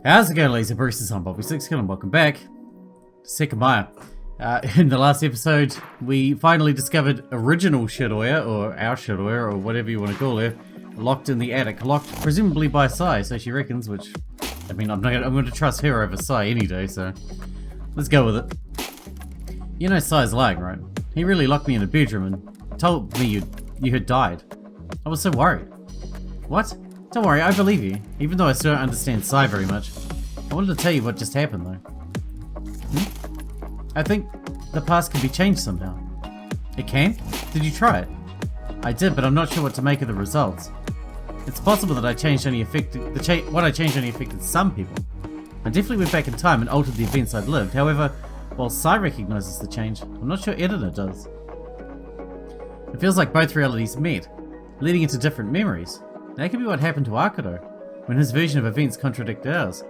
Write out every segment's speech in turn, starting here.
How's it going, ladies and Bruce's? I'm Bobby Sixkilla and welcome back to Sekimeiya. In the last episode, we finally discovered original Shiroya, or our Shiroya, or whatever you want to call her, locked in the attic, locked presumably by Sai, so she reckons, which, I mean, I'm going to trust her over Sai any day, so let's go with it. You know Sai's lying, right? He really locked me in a bedroom and told me you had died. I was so worried. What? Don't worry, I believe you, even though I still don't understand Sai very much. I wanted to tell you what just happened, though. I think the past can be changed somehow. It can? Did you try it? I did, but I'm not sure what to make of the results. It's possible that what I changed only affected some people. I definitely went back in time and altered the events I'd lived. However, while Sai recognizes the change, I'm not sure Editor does. It feels like both realities met, leading into different memories. That could be what happened to Akito, when his version of events contradicted ours.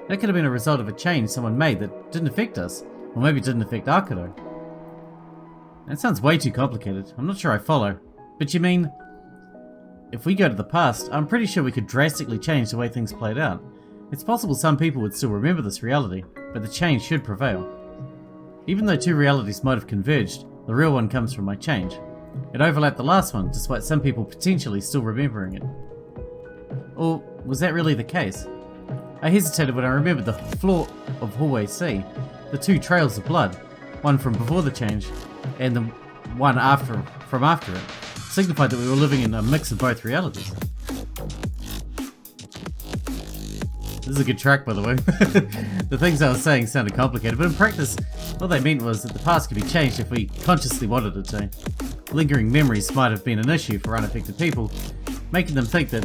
That could have been a result of a change someone made that didn't affect us, or maybe didn't affect Akito. That sounds way too complicated. I'm not sure I follow. But you mean, if we go to the past, I'm pretty sure we could drastically change the way things played out. It's possible some people would still remember this reality, but the change should prevail. Even though two realities might have converged, the real one comes from my change. It overlapped the last one, despite some people potentially still remembering it. Or was that really the case? I hesitated when I remembered the floor of hallway C, the two trails of blood, one from before the change and the one from after it, signified that we were living in a mix of both realities. This is a good track, by the way. The things I was saying sounded complicated, but in practice, what they meant was that the past could be changed if we consciously wanted it to. Lingering memories might have been an issue for unaffected people, making them think that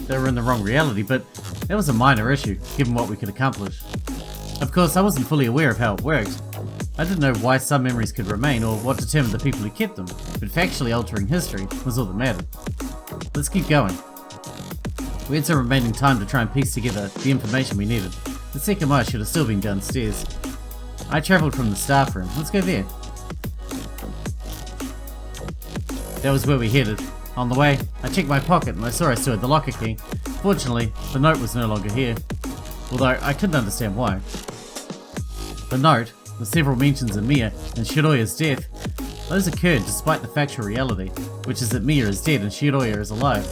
they were in the wrong reality, but that was a minor issue, given what we could accomplish. Of course, I wasn't fully aware of how it worked. I didn't know why some memories could remain or what determined the people who kept them, but factually altering history was all that mattered. Let's keep going. We had some remaining time to try and piece together the information we needed. The Sekimeiya should have still been downstairs. I travelled from the staff room. Let's go there. That was where we headed. On the way, I checked my pocket and I saw I still had the locker key. Fortunately, the note was no longer here, although I couldn't understand why. The note, with several mentions of Miya and Shiroya's death, those occurred despite the factual reality, which is that Miya is dead and Shiroya is alive.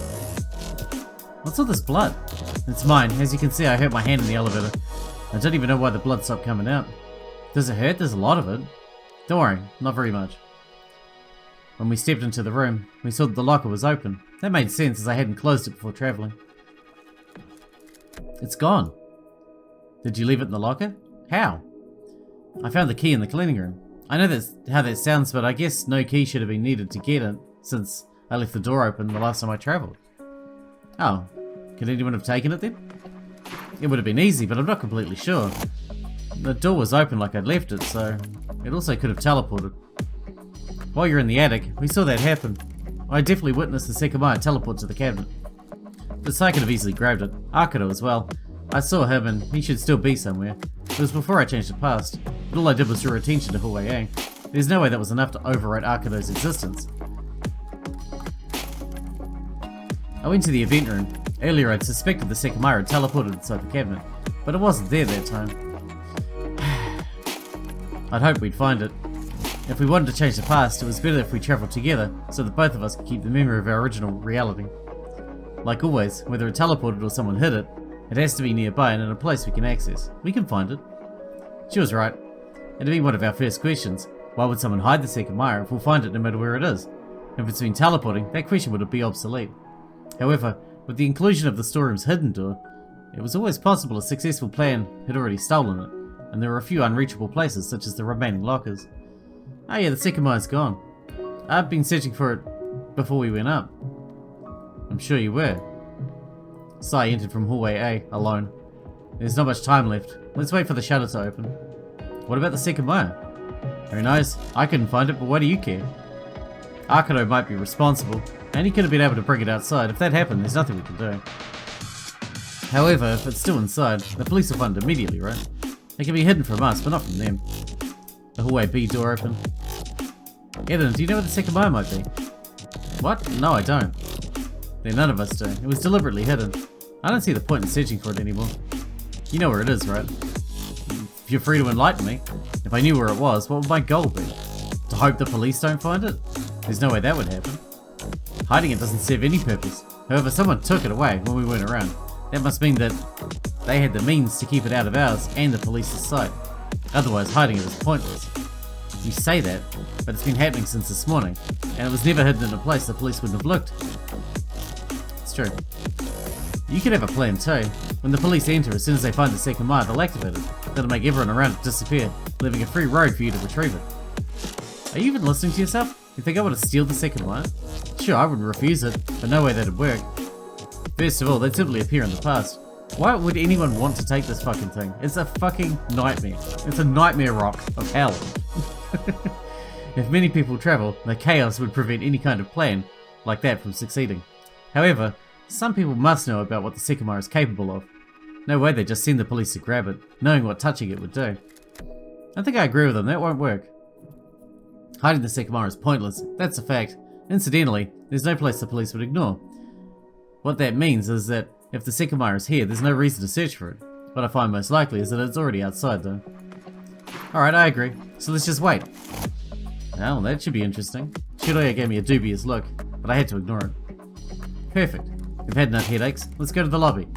What's all this blood? It's mine. As you can see, I hurt my hand in the elevator. I don't even know why the blood stopped coming out. Does it hurt? There's a lot of it. Don't worry, not very much. When we stepped into the room, we saw that the locker was open. That made sense as I hadn't closed it before travelling. It's gone. Did you leave it in the locker? How? I found the key in the cleaning room. I know that's how that sounds, but I guess no key should have been needed to get it, since I left the door open the last time I travelled. Oh, could anyone have taken it then? It would have been easy, but I'm not completely sure. The door was open like I'd left it, so it also could have teleported. While you're in the attic, we saw that happen. I definitely witnessed the Sekimeiya teleport to the cabinet. But Sai could have easily grabbed it. Akito as well. I saw him and he should still be somewhere. It was before I changed the past, but all I did was draw attention to hallway A. There's no way that was enough to override Akito's existence. I went to the event room. Earlier I'd suspected the Sekimeiya had teleported inside the cabinet, but it wasn't there that time. I'd hoped we'd find it. If we wanted to change the past, it was better if we travelled together, so that both of us could keep the memory of our original reality. Like always, whether it teleported or someone hid it, it has to be nearby and in a place we can access. We can find it. She was right. It'd be one of our first questions. Why would someone hide the Sekimeiya if we'll find it no matter where it is? If it's been teleporting, that question would be obsolete. However, with the inclusion of the storeroom's hidden door, it was always possible a successful plan had already stolen it, and there were a few unreachable places such as the remaining lockers. Oh yeah, the Sekimeiya's gone. I've been searching for it before we went up. I'm sure you were. Sai entered from hallway A, alone. There's not much time left. Let's wait for the shutter to open. What about the Sekimeiya? Who knows? I couldn't find it, but why do you care? Akito might be responsible, and he could have been able to bring it outside. If that happened, there's nothing we can do. However, if it's still inside, the police will find it immediately, right? It can be hidden from us, but not from them. The hallway B door open. Eden, do you know where the Sekimeiya might be? What? No, I don't. Then none of us do. It was deliberately hidden. I don't see the point in searching for it anymore. You know where it is, right? You're free to enlighten me. If I knew where it was, what would my goal be? To hope the police don't find it? There's no way that would happen. Hiding it doesn't serve any purpose. However, someone took it away when we weren't around. That must mean that they had the means to keep it out of ours and the police's sight. Otherwise, hiding it is pointless. You say that, but it's been happening since this morning, and it was never hidden in a place the police wouldn't have looked. It's true. You could have a plan too. When the police enter, as soon as they find the Sekimeiya, they'll activate it. That'll make everyone around it disappear, leaving a free road for you to retrieve it. Are you even listening to yourself? You think I want to steal the Sekimeiya? Sure, I wouldn't refuse it, but no way that'd work. First of all, they'd simply appear in the past. Why would anyone want to take this fucking thing? It's a fucking nightmare. It's a nightmare rock of hell. If many people travel, the chaos would prevent any kind of plan like that from succeeding. However, some people must know about what the Sekimeiya is capable of. No way they just send the police to grab it, knowing what touching it would do. I think I agree with them, that won't work. Hiding the Sekimeiya is pointless, that's a fact. Incidentally, there's no place the police would ignore. What that means is that if the Sekimeiya is here, there's no reason to search for it. What I find most likely is that it's already outside though. Alright, I agree. So let's just wait. Well, that should be interesting. Shiroya gave me a dubious look, but I had to ignore it. Perfect. We've had enough headaches. Let's go to the lobby.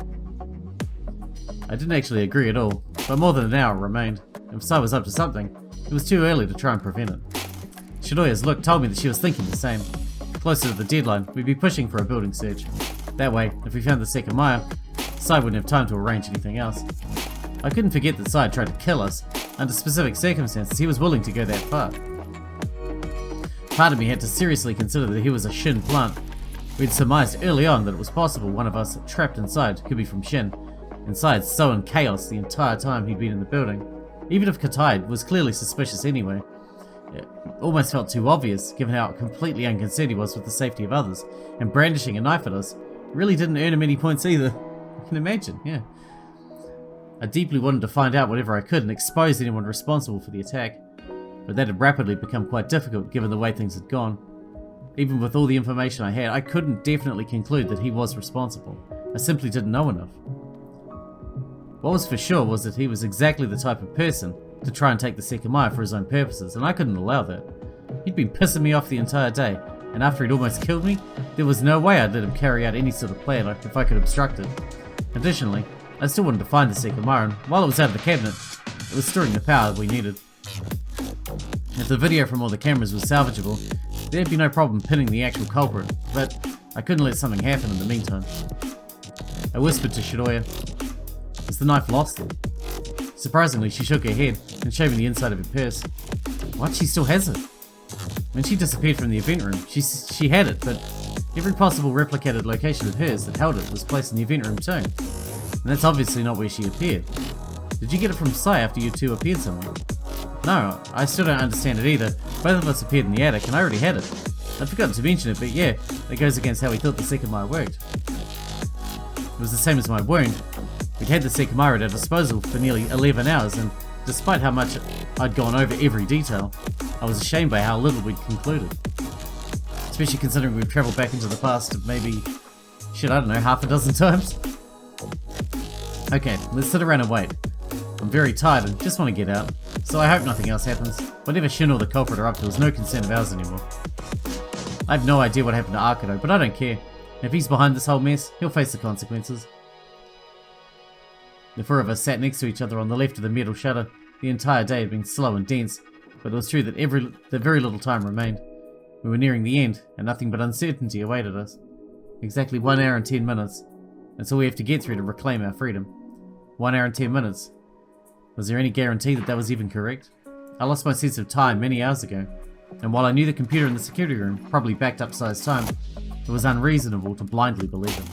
I didn't actually agree at all, but more than an hour remained. If Sai was up to something, it was too early to try and prevent it. Shiroya's look told me that she was thinking the same. Closer to the deadline, we'd be pushing for a building search. That way, if we found the Sekimeiya, Sai wouldn't have time to arrange anything else. I couldn't forget that Sai tried to kill us. Under specific circumstances, he was willing to go that far. Part of me had to seriously consider that he was a Shin plant. We'd surmised early on that it was possible one of us trapped inside could be from Shin. Inside, so in chaos the entire time he'd been in the building. Even if Katai was clearly suspicious anyway. It almost felt too obvious, given how completely unconcerned he was with the safety of others, and brandishing a knife at us really didn't earn him any points either. You can imagine, yeah. I deeply wanted to find out whatever I could and expose anyone responsible for the attack, but that had rapidly become quite difficult given the way things had gone. Even with all the information I had, I couldn't definitely conclude that he was responsible. I simply didn't know enough. What was for sure was that he was exactly the type of person to try and take the Sekimeiya for his own purposes, and I couldn't allow that. He'd been pissing me off the entire day, and after he'd almost killed me, there was no way I'd let him carry out any sort of plan if I could obstruct it. Additionally, I still wanted to find the Sekimeiya, and while it was out of the cabinet, it was storing the power we needed. If the video from all the cameras was salvageable, there'd be no problem pinning the actual culprit, but I couldn't let something happen in the meantime. I whispered to Shiroya, "Is the knife lost?" Surprisingly, she shook her head and showed me the inside of her purse. What? She still has it? When she disappeared from the event room, she had it, but every possible replicated location of hers that held it was placed in the event room too. And that's obviously not where she appeared. Did you get it from Sai after you two appeared somewhere? No, I still don't understand it either. Both of us appeared in the attic and I already had it. I'd forgotten to mention it, but yeah, that goes against how we thought the Sekimeiya worked. It was the same as my wound. We'd had the Sekimeiya at our disposal for nearly 11 hours, and despite how much I'd gone over every detail, I was ashamed by how little we'd concluded. Especially considering we've travelled back into the past maybe, shit, I don't know, half a dozen times? Okay, let's sit around and wait. I'm very tired and just want to get out, so I hope nothing else happens. Whatever Shin or the culprit are up to is no concern of ours anymore. I have no idea what happened to Arcado, but I don't care. If he's behind this whole mess, he'll face the consequences. The four of us sat next to each other on the left of the metal shutter. The entire day had been slow and dense, but it was true that very little time remained. We were nearing the end, and nothing but uncertainty awaited us. Exactly 1 hour and 10 minutes. That's all we have to get through to reclaim our freedom. 1 hour and 10 minutes. Was there any guarantee that that was even correct? I lost my sense of time many hours ago, and while I knew the computer in the security room probably backed up Sai's time, it was unreasonable to blindly believe it.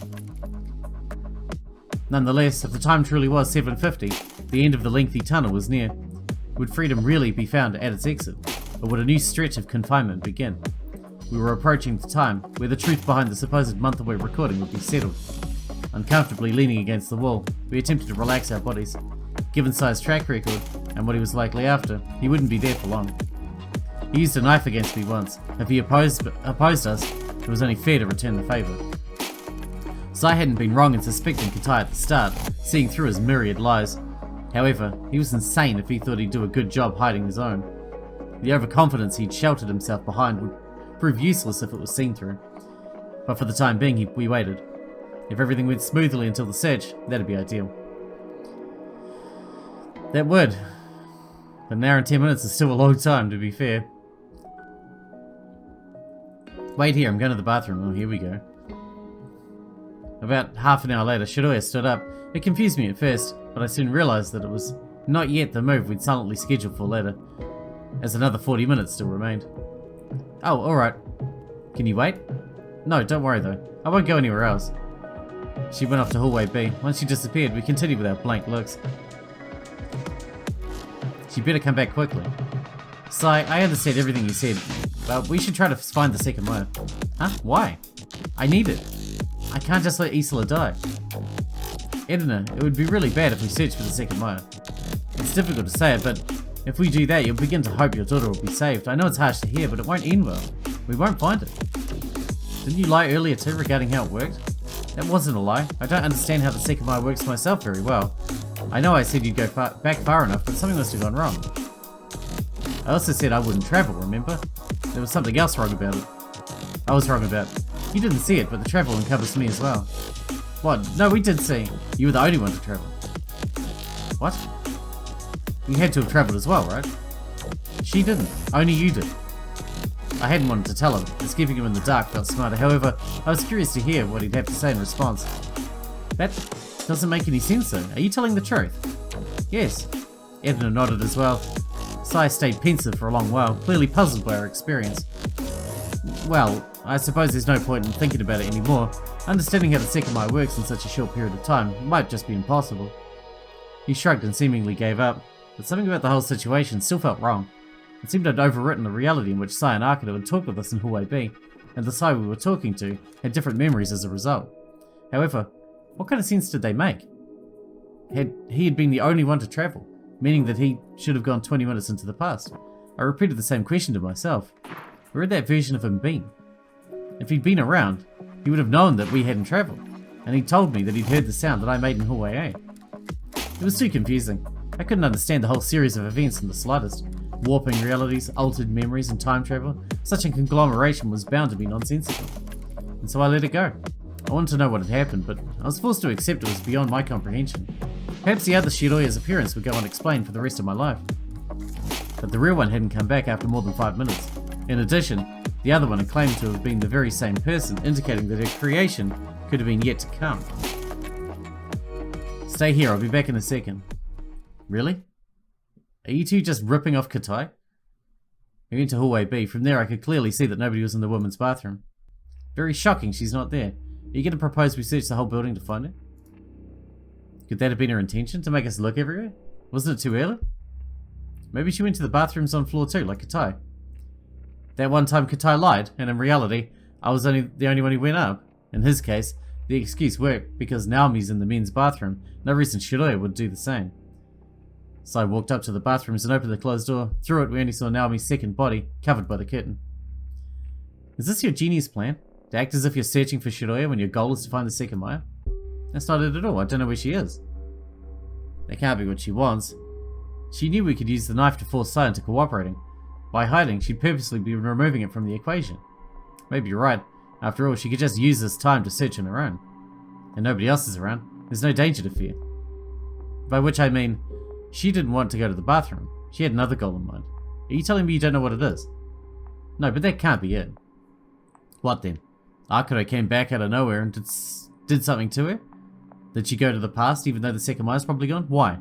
Nonetheless, if the time truly was 7:50, the end of the lengthy tunnel was near. Would freedom really be found at its exit, or would a new stretch of confinement begin? We were approaching the time where the truth behind the supposed month-away recording would be settled. Uncomfortably leaning against the wall, we attempted to relax our bodies. Given Sai's track record, and what he was likely after, he wouldn't be there for long. He used a knife against me once. If he opposed us, it was only fair to return the favour. Sai hadn't been wrong in suspecting Katai at the start, seeing through his myriad lies. However, he was insane if he thought he'd do a good job hiding his own. The overconfidence he'd sheltered himself behind would prove useless if it was seen through. But for the time being, we waited. If everything went smoothly until the search, that'd be ideal. That would. But an hour and 10 minutes is still a long time, to be fair. Wait here, I'm going to the bathroom. Oh, here we go. About half an hour later, Shiroya stood up. It confused me at first, but I soon realised that it was not yet the move we'd silently scheduled for later, as another 40 minutes still remained. Oh, alright. Can you wait? No, don't worry though. I won't go anywhere else. She went off to hallway B. Once she disappeared, we continued with our blank looks. She better come back quickly. Sai, I understand everything you said, but we should try to find the Sekimeiya. Huh? Why? I need it. I can't just let Isla die. Edna, it would be really bad if we search for the Sekimeiya. It's difficult to say it, but if we do that, you'll begin to hope your daughter will be saved. I know it's harsh to hear, but it won't end well. We won't find it. Didn't you lie earlier too regarding how it worked? That wasn't a lie. I don't understand how the Sekimeiya works myself very well. I know I said you'd go back far enough, but something must have gone wrong. I also said I wouldn't travel, remember? There was something else wrong about it. I was wrong about it. You didn't see it, but the travel encompassed me as well. What? No, we did see. You were the only one to travel. What? You had to have travelled as well, right? She didn't. Only you did. I hadn't wanted to tell him, as keeping him in the dark felt smarter. However, I was curious to hear what he'd have to say in response. That doesn't make any sense though. Are you telling the truth? Yes. Edna nodded as well. Sai stayed pensive for a long while, clearly puzzled by our experience. Well, I suppose there's no point in thinking about it anymore. Understanding how the Sekimeiya works in such a short period of time might just be impossible. He shrugged and seemingly gave up, but something about the whole situation still felt wrong. It seemed I'd overwritten the reality in which Sai and Arcado had talked with us in Hallway B, and the Sai we were talking to had different memories as a result. However, what kind of sense did they make? He had been the only one to travel, meaning that he should have gone 20 minutes into the past. I repeated the same question to myself. Where had that version of him been? If he'd been around, he would have known that we hadn't travelled, and he told me that he'd heard the sound that I made in Hallway A. It was too confusing. I couldn't understand the whole series of events in the slightest. Warping realities, altered memories, and time travel. Such a conglomeration was bound to be nonsensical. And so I let it go. I wanted to know what had happened, but I was forced to accept it was beyond my comprehension. Perhaps the other Shiroya's appearance would go unexplained for the rest of my life. But the real one hadn't come back after more than 5 minutes. In addition, the other one had claimed to have been the very same person, indicating that her creation could have been yet to come. Stay here, I'll be back in a second. Really? Are you two just ripping off Katai? We went to Hallway B. From there I could clearly see that nobody was in the women's bathroom. Very shocking she's not there. Are you going to propose we search the whole building to find her? Could that have been her intention, to make us look everywhere? Wasn't it too early? Maybe she went to the bathrooms on floor 2, like Katai. That one time Katai lied, and in reality, I was the only one who went up. In his case, the excuse worked because Naomi's in the men's bathroom. No reason Shiroya would do the same. So I walked up to the bathrooms and opened the closed door. Through it, we only saw Naomi's second body, covered by the curtain. Is this your genius plan? To act as if you're searching for Shiroya when your goal is to find the Sekimeiya? That's not it at all. I don't know where she is. That can't be what she wants. She knew we could use the knife to force Sai into cooperating. By hiding, she'd purposely be removing it from the equation. Maybe you're right. After all, she could just use this time to search on her own. And nobody else is around. There's no danger to fear. By which I mean, she didn't want to go to the bathroom. She had another goal in mind. Are you telling me you don't know what it is? No, but that can't be it. What then? Arcado came back out of nowhere and did something to her? Did she go to the past even though the Sekimeiya's probably gone? Why?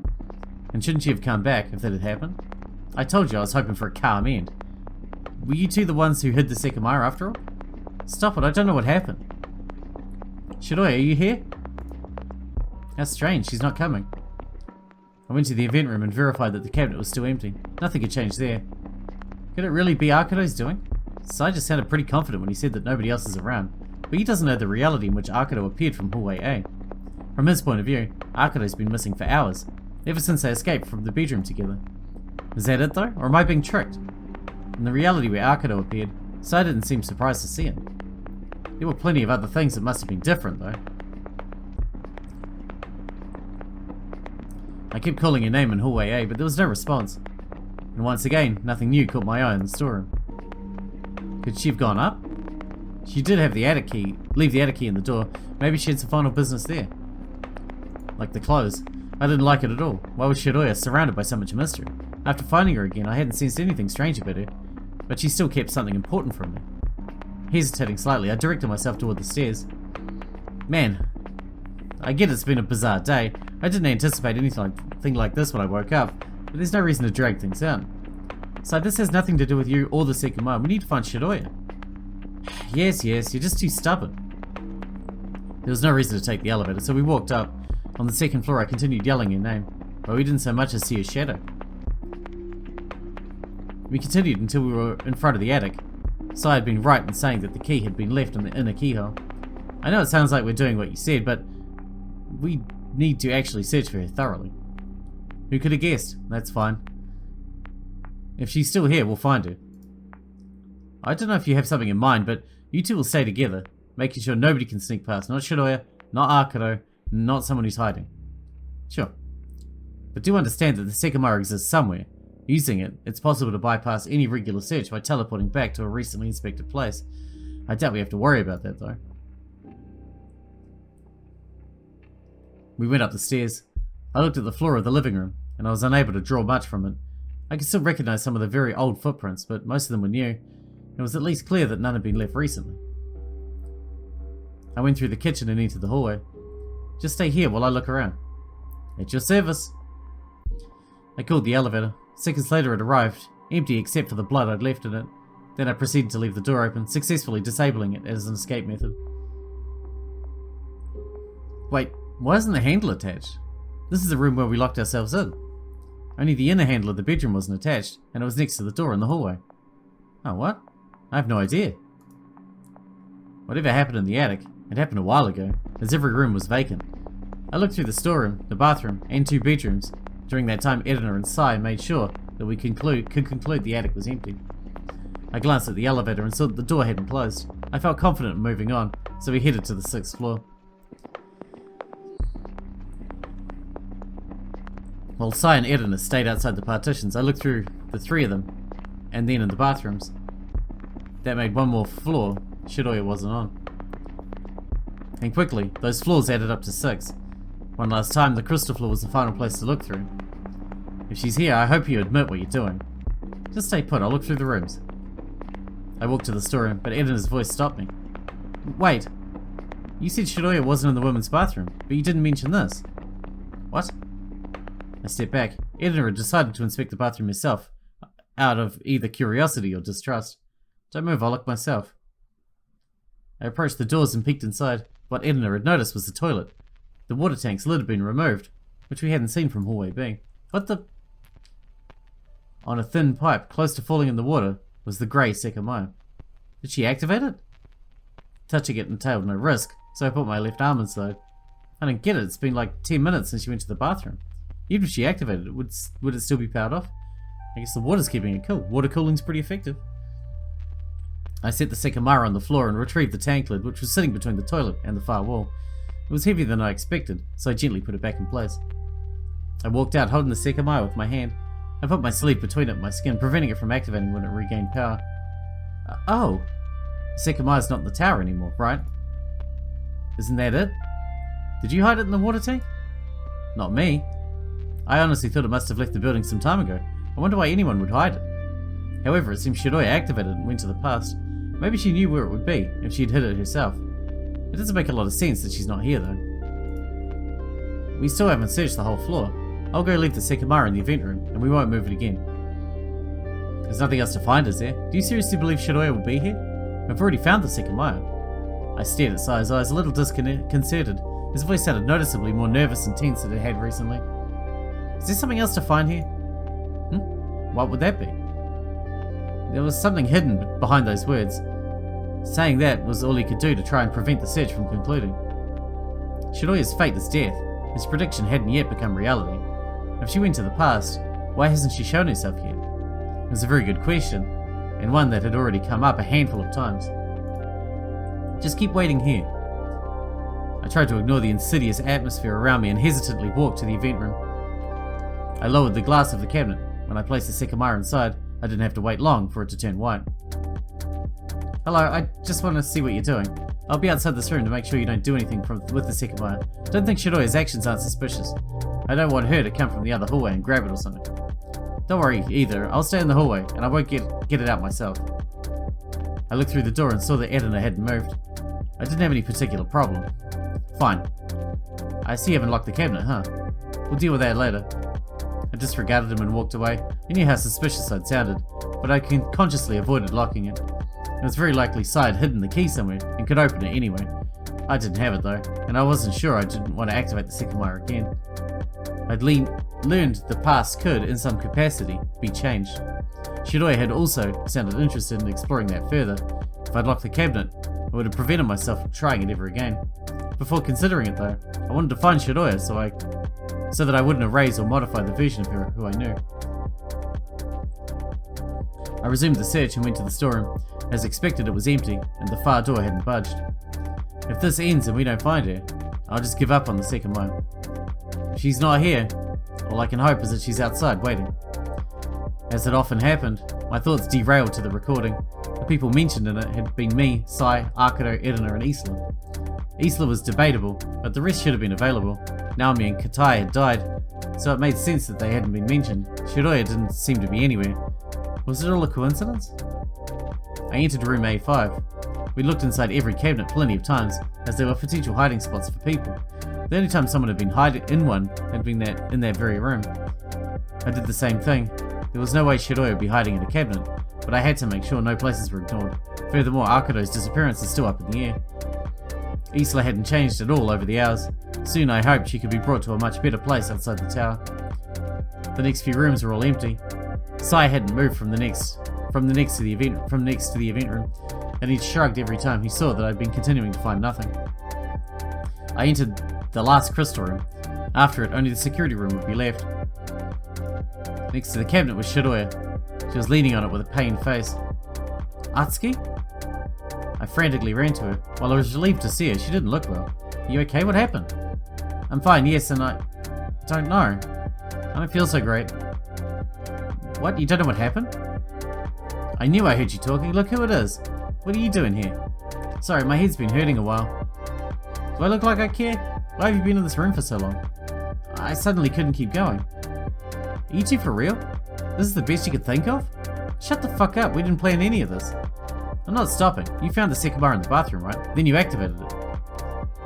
And shouldn't she have come back if that had happened? I told you I was hoping for a calm end. Were you two the ones who hid the Sekimeiya after all? Stop it, I don't know what happened. Shiroya, are you here? How strange, she's not coming. I went to the event room and verified that the cabinet was still empty. Nothing had changed there. Could it really be Arcado's doing? Sai just sounded pretty confident when he said that nobody else is around, but he doesn't know the reality in which Arcado appeared from Hallway A. From his point of view, Arcado's been missing for hours, ever since they escaped from the bedroom together. Is that it though, or am I being tricked? In the reality where Arcado appeared, Sai didn't seem surprised to see him. There were plenty of other things that must have been different though. I kept calling your name in hallway A, but there was no response. And once again, nothing new caught my eye in the storeroom. Could she have gone up? She did have the attic key, leave the attic key in the door. Maybe she had some final business there. Like the clothes. I didn't like it at all. Why was Shiroi surrounded by so much mystery? After finding her again, I hadn't sensed anything strange about her, but she still kept something important from me. Hesitating slightly, I directed myself toward the stairs. Man, I get it's been a bizarre day. I didn't anticipate anything like this when I woke up, but there's no reason to drag things out. So this has nothing to do with you or the Sekimeiya. We need to find Shiroi. Yes, you're just too stubborn. There was no reason to take the elevator, so we walked up. On the second floor, I continued yelling her name, but we didn't so much as see her shadow. We continued until we were in front of the attic. So I had been right in saying that the key had been left in the inner keyhole. I know it sounds like we're doing what you said, but we need to actually search for her thoroughly. Who could have guessed? That's fine. If she's still here, we'll find her. I don't know if you have something in mind, but you two will stay together, making sure nobody can sneak past. Not Shiroi, not Arcado, not someone who's hiding. Sure. But do understand that the Sekimeiya exists somewhere. Using it, it's possible to bypass any regular search by teleporting back to a recently inspected place. I doubt we have to worry about that, though. We went up the stairs. I looked at the floor of the living room, and I was unable to draw much from it. I could still recognize some of the very old footprints, but most of them were new. It was at least clear that none had been left recently. I went through the kitchen and into the hallway. Just stay here while I look around. At your service. I called the elevator. Seconds later it arrived, empty except for the blood I'd left in it. Then I proceeded to leave the door open, successfully disabling it as an escape method. Wait, why isn't the handle attached? This is the room where we locked ourselves in. Only the inner handle of the bedroom wasn't attached, and it was next to the door in the hallway. Oh, what? I have no idea. Whatever happened in the attic, it happened a while ago, as every room was vacant. I looked through the storeroom, the bathroom, and 2 bedrooms. During that time, Edna and Sai made sure that we could conclude the attic was empty. I glanced at the elevator and saw that the door hadn't closed. I felt confident in moving on, so we headed to the 6th floor. While Sai and Edna stayed outside the partitions, I looked through the 3 of them, and then in the bathrooms. That made one more floor Shiroi wasn't on. And quickly, those floors added up to 6. One last time, the crystal floor was the final place to look through. If she's here, I hope you admit what you're doing. Just stay put, I'll look through the rooms. I walked to the storeroom, but Edna's voice stopped me. Wait, you said Shiroi wasn't in the women's bathroom, but you didn't mention this. What? I stepped back. Edna had decided to inspect the bathroom herself, out of either curiosity or distrust. Don't move, I'll look myself. I approached the doors and peeked inside. What Edna had noticed was the toilet. The water tank's lid had been removed, which we hadn't seen from hallway B. What the... On a thin pipe, close to falling in the water, was the grey Sekimeiya. Did she activate it? Touching it entailed no risk, so I put my left arm inside. I didn't get it, it's been like 10 minutes since she went to the bathroom. Even if she activated it, would it still be powered off? I guess the water's keeping it cool. Water cooling's pretty effective. I set the Sekimeiya on the floor and retrieved the tank lid, which was sitting between the toilet and the far wall. It was heavier than I expected, so I gently put it back in place. I walked out holding the Sekimeiya with my hand. I put my sleeve between it and my skin, preventing it from activating when it regained power. Oh! The Sekimeiya's not in the tower anymore, right? Isn't that it? Did you hide it in the water tank? Not me. I honestly thought it must have left the building some time ago. I wonder why anyone would hide it. However, it seems Shiroi activated it and went to the past. Maybe she knew where it would be, if she'd hid it herself. It doesn't make a lot of sense that she's not here, though. We still haven't searched the whole floor. I'll go leave the Sekimeiya in the event room, and we won't move it again. There's nothing else to find, is there? Do you seriously believe Shiroi will be here? I've already found the Sekimeiya. I stared at Sai's eyes, a little disconcerted. His voice sounded noticeably more nervous and tense than it had recently. Is there something else to find here? What would that be? There was something hidden behind those words. Saying that was all he could do to try and prevent the search from concluding. Shiroi's fate is death. His prediction hadn't yet become reality. If she went to the past, why hasn't she shown herself yet? It was a very good question, and one that had already come up a handful of times. Just keep waiting here. I tried to ignore the insidious atmosphere around me and hesitantly walked to the event room. I lowered the glass of the cabinet. When I placed the Sekimeiya inside, I didn't have to wait long for it to turn white. Hello, I just want to see what you're doing. I'll be outside this room to make sure you don't do anything with the Sekimeiya. Don't think Shiroya's actions aren't suspicious. I don't want her to come from the other hallway and grab it or something. Don't worry either, I'll stay in the hallway and I won't get it out myself. I looked through the door and saw that Edna hadn't moved. I didn't have any particular problem. Fine. I see you haven't locked the cabinet, huh? We'll deal with that later. I disregarded him and walked away. I knew how suspicious I'd sounded, but I consciously avoided locking it. It was very likely Sai had hidden the key somewhere and could open it anyway. I didn't have it though, and I wasn't sure I didn't want to activate the Sekimeiya again. I'd learned the past could, in some capacity, be changed. Shiroya had also sounded interested in exploring that further. If I'd locked the cabinet, I would have prevented myself from trying it ever again. Before considering it though, I wanted to find Shiroya so that I wouldn't erase or modify the version of her who I knew. I resumed the search and went to the storeroom. As expected, it was empty, and the far door hadn't budged. If this ends and we don't find her, I'll just give up on the Sekimeiya. If she's not here, all I can hope is that she's outside waiting. As it often happened, my thoughts derailed to the recording. The people mentioned in it had been me, Sai, Arcado, Edna, and Isla. Isla was debatable, but the rest should have been available. Naomi and Katai had died, so it made sense that they hadn't been mentioned. Shiroya didn't seem to be anywhere. Was it all a coincidence? I entered room A5. We looked inside every cabinet plenty of times, as there were potential hiding spots for people. The only time someone had been hiding in one had been in that very room. I did the same thing. There was no way Shiroya would be hiding in a cabinet, but I had to make sure no places were ignored. Furthermore, Arcado's disappearance is still up in the air. Isla hadn't changed at all over the hours. Soon I hoped she could be brought to a much better place outside the tower. The next few rooms were all empty. Sai hadn't moved from next to the event room, and he shrugged every time he saw that I'd been continuing to find nothing. I entered the last crystal room. After it, only the security room would be left. Next to the cabinet was Shiroya. She was leaning on it with a pained face. Atsuki? I frantically ran to her. While I was relieved to see her, she didn't look well. You okay? What happened? I'm fine, yes, and I don't know. I don't feel so great. What? You don't know what happened? I knew I heard you talking. Look who it is. What are you doing here? Sorry, my head's been hurting a while. Do I look like I care? Why have you been in this room for so long? I suddenly couldn't keep going. Are you two for real? This is the best you could think of? Shut the fuck up, we didn't plan any of this. I'm not stopping. You found the Sekimeiya in the bathroom, right? Then you activated it.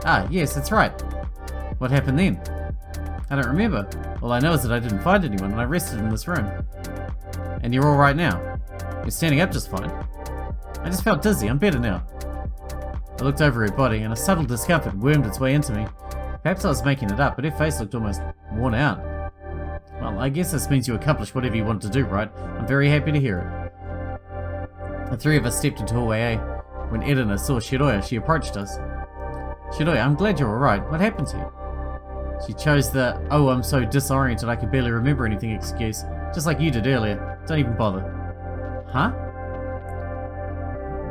Ah, yes, that's right. What happened then? I don't remember. All I know is that I didn't find anyone and I rested in this room. And you're alright now. You're standing up just fine. I just felt dizzy. I'm better now. I looked over her body and a subtle discomfort wormed its way into me. Perhaps I was making it up, but her face looked almost worn out. Well, I guess this means you accomplished whatever you wanted to do, right? I'm very happy to hear it. The three of us stepped into hallway A. When Edna saw Shiroya, she approached us. Shiroya, I'm glad you're alright. What happened to you? She chose the, oh, I'm so disoriented I can barely remember anything excuse, just like you did earlier. Don't even bother. Huh?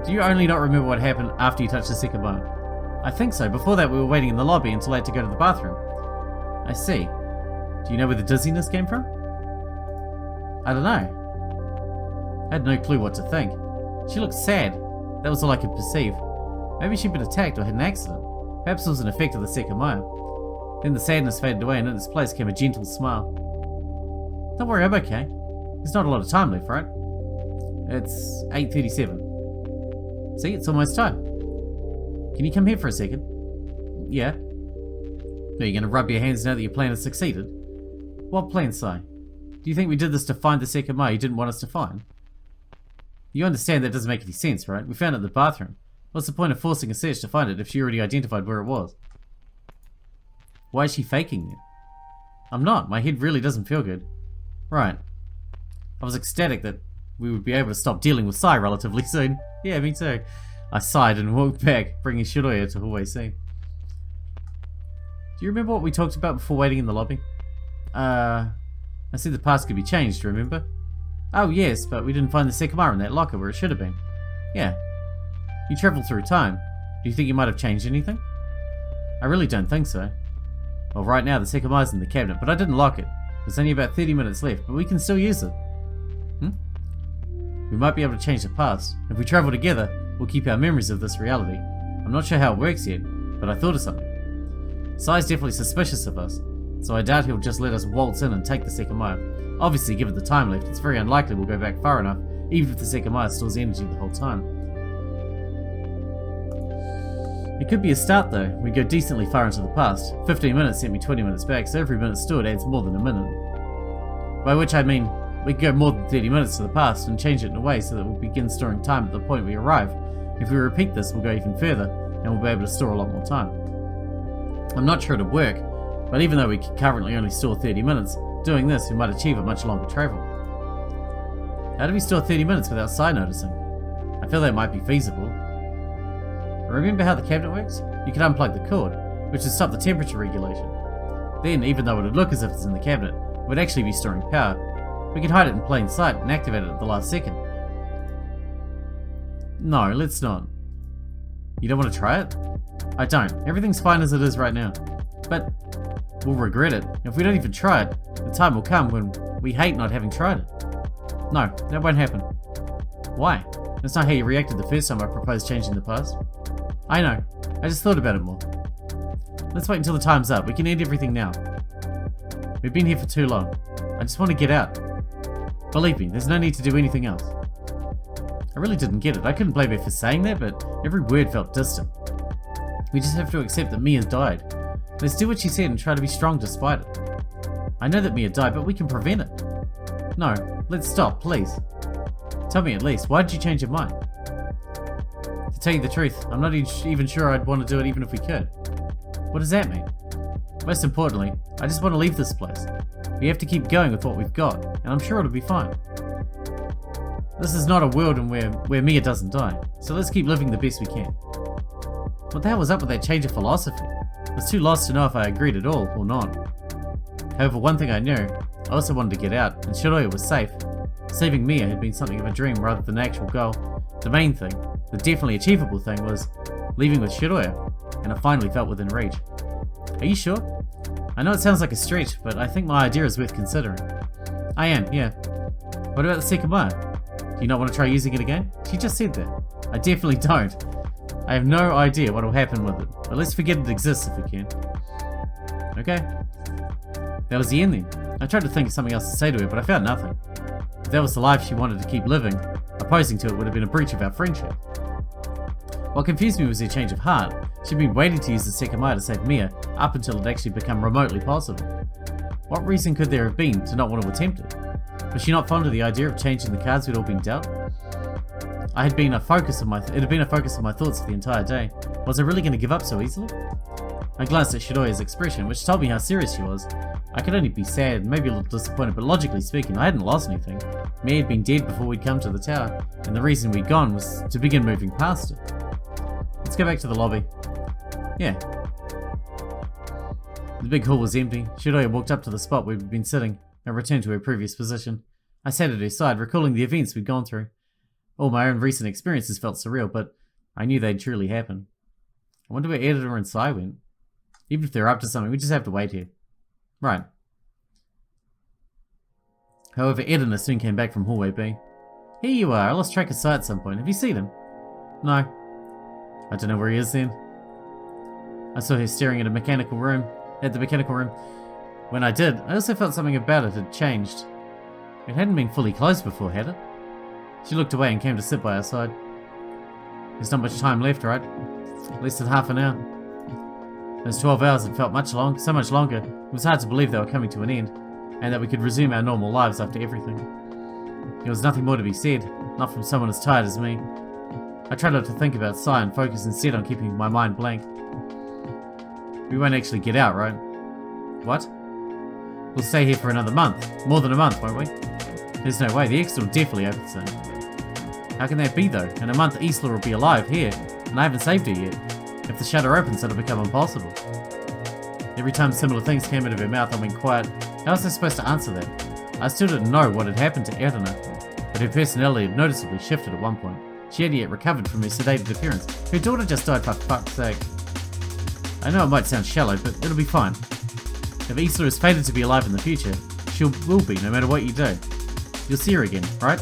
Do you only not remember what happened after you touched the Sekimeiya? I think so. Before that we were waiting in the lobby until I had to go to the bathroom. I see. Do you know where the dizziness came from? I don't know. I had no clue what to think. She looked sad. That was all I could perceive. Maybe she'd been attacked or had an accident. Perhaps it was an effect of the Sekimeiya. Then the sadness faded away and in its place came a gentle smile. Don't worry, I'm okay. There's not a lot of time left, right? It's 8:37. See, it's almost time. Can you come here for a second? Yeah. Are you going to rub your hands now that your plan has succeeded? What plan, Sai? Do you think we did this to find the Sekimeiya you didn't want us to find? You understand that doesn't make any sense, right? We found it in the bathroom. What's the point of forcing a search to find it if she already identified where it was? Why is she faking then? I'm not. My head really doesn't feel good. Right. I was ecstatic that we would be able to stop dealing with Sai relatively soon. Yeah, me too. I sighed and walked back, bringing Shiroya to hallway C. Do you remember what we talked about before waiting in the lobby? I said the past could be changed, remember? Oh yes, but we didn't find the Sekimeiya in that locker where it should have been. Yeah. You travelled through time. Do you think you might have changed anything? I really don't think so. Well, right now the Sekimeiya's in the cabinet, but I didn't lock it. There's only about 30 minutes left, but we can still use it. We might be able to change the past. If we travel together, we'll keep our memories of this reality. I'm not sure how it works yet, but I thought of something. Sai's definitely suspicious of us, so I doubt he'll just let us waltz in and take the Sekimeiya. Obviously, given the time left, it's very unlikely we'll go back far enough, even if the Sekimeiya stores energy the whole time. It could be a start though. We go decently far into the past. 15 minutes sent me 20 minutes back, so every minute stored adds more than a minute. By which I mean, we could go more than 30 minutes to the past and change it in a way so that we'll begin storing time at the point we arrive. If we repeat this, we'll go even further, and we'll be able to store a lot more time. I'm not sure it'll work, but even though we can currently only store 30 minutes, doing this we might achieve a much longer travel. How do we store 30 minutes without Sai noticing? I feel that might be feasible. Remember how the cabinet works? You can unplug the cord, which would stop the temperature regulation. Then, even though it would look as if it's in the cabinet, it would actually be storing power. We could hide it in plain sight and activate it at the last second. No, let's not. You don't want to try it? I don't. Everything's fine as it is right now. But we'll regret it. If we don't even try it, the time will come when we hate not having tried it. No, that won't happen. Why? That's not how you reacted the first time I proposed changing the past. I know. I just thought about it more. Let's wait until the time's up. We can end everything now. We've been here for too long. I just want to get out. Believe me, there's no need to do anything else. I really didn't get it. I couldn't blame her for saying that, but every word felt distant. We just have to accept that Mia's died. Let's do what she said and try to be strong despite it. I know that Mia died, but we can prevent it. No, let's stop, please. Tell me at least, why did you change your mind? To tell you the truth, I'm not even sure I'd want to do it even if we could. What does that mean? Most importantly, I just want to leave this place. We have to keep going with what we've got, and I'm sure it'll be fine. This is not a world where Mia doesn't die, so let's keep living the best we can. What the hell was up with that change of philosophy? I was too lost to know if I agreed at all or not. However, one thing I knew, I also wanted to get out, and Shiroi was safe. Saving Mia had been something of a dream rather than an actual goal. The main thing, the definitely achievable thing, was leaving with Shiroi, and I finally felt within reach. Are you sure? I know it sounds like a stretch, but I think my idea is worth considering. I am, yeah. What about the Sekimeiya? Do you not want to try using it again? She just said that. I definitely don't. I have no idea what will happen with it, but let's forget it exists if we can. Okay. That was the end then. I tried to think of something else to say to her, but I found nothing. If that was the life she wanted to keep living, opposing to it would have been a breach of our friendship. What confused me was her change of heart. She'd been waiting to use the Sekimeiya to save Mia, up until it actually became remotely possible. What reason could there have been to not want to attempt it? Was she not fond of the idea of changing the cards we'd all been dealt? It had been a focus of my thoughts for the entire day. Was I really going to give up so easily? I glanced at Shiroi's expression, which told me how serious she was. I could only be sad, maybe a little disappointed, but logically speaking, I hadn't lost anything. Mia had been dead before we'd come to the tower, and the reason we'd gone was to begin moving past it. Let's go back to the lobby. Yeah. The big hall was empty. Shiroi walked up to the spot we'd been sitting and returned to her previous position. I sat at her side, recalling the events we'd gone through. All my own recent experiences felt surreal, but I knew they'd truly happen. I wonder where Editor and Sai went. Even if they're up to something, we just have to wait here. Right. However, Editor soon came back from hallway B. Here you are. I lost track of Sai at some point. Have you seen him? No. I don't know where he is then. I saw her staring at the mechanical room. When I did, I also felt something about it had changed. It hadn't been fully closed before, had it? She looked away and came to sit by our side. There's not much time left, right? Less than half an hour. Those 12 hours had felt so much longer. It was hard to believe they were coming to an end, and that we could resume our normal lives after everything. There was nothing more to be said, not from someone as tired as me. I tried not to think about Sai and focus instead on keeping my mind blank. We won't actually get out, right? What? We'll stay here for another month. More than a month, won't we? There's no way. The exit will definitely open soon. How can that be, though? In a month, Isla will be alive here, and I haven't saved her yet. If the shutter opens, it'll become impossible. Every time similar things came out of her mouth, I went quiet. How was I supposed to answer that? I still didn't know what had happened to Erna, but her personality had noticeably shifted at one point. She hadn't yet recovered from her sedated appearance. Her daughter just died, for fuck's sake. I know it might sound shallow, but it'll be fine. If Isla is fated to be alive in the future, she will be, no matter what you do. You'll see her again, right?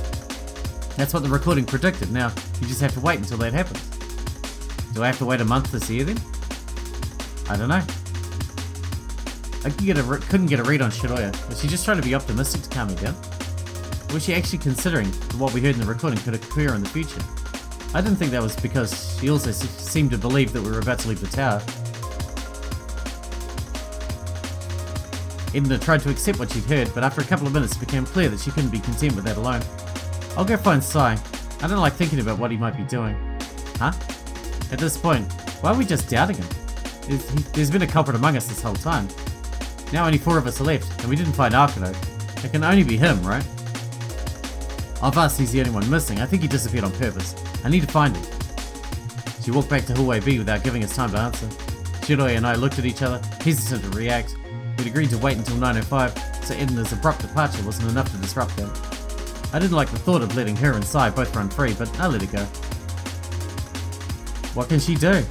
That's what the recording predicted. Now, you just have to wait until that happens. Do I have to wait a month to see her then? I don't know. I couldn't get a read on Shiroya. Was she just trying to be optimistic to calm me down? Or was she actually considering that what we heard in the recording could occur in the future? I didn't think that was because she also seemed to believe that we were about to leave the tower. Edna tried to accept what she'd heard, but after a couple of minutes it became clear that she couldn't be content with that alone. I'll go find Sai. I don't like thinking about what he might be doing. Huh? At this point, why are we just doubting him? There's been a culprit among us this whole time. Now only 4 of us are left, and we didn't find Arcano. It can only be him, right? Of us, he's the only one missing. I think he disappeared on purpose. I need to find him. She walked back to hallway B without giving us time to answer. Shiroya and I looked at each other, hesitant to react. We'd agreed to wait until 9:05, so Edna's abrupt departure wasn't enough to disrupt that. I didn't like the thought of letting her and Sai both run free, but I let it go. What can she do?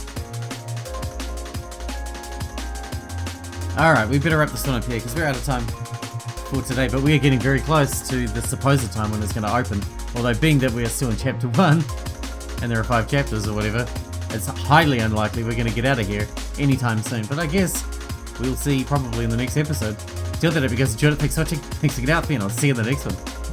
Alright, we better wrap this one up here, because we're out of time for today, but we are getting very close to the supposed time when it's going to open. Although, being that we are still in chapter 1, and there are 5 chapters or whatever, it's highly unlikely we're going to get out of here anytime soon. But I guess we'll see probably in the next episode. Till then, if you guys enjoyed it, thanks for watching, thanks for getting out there, and I'll see you in the next one.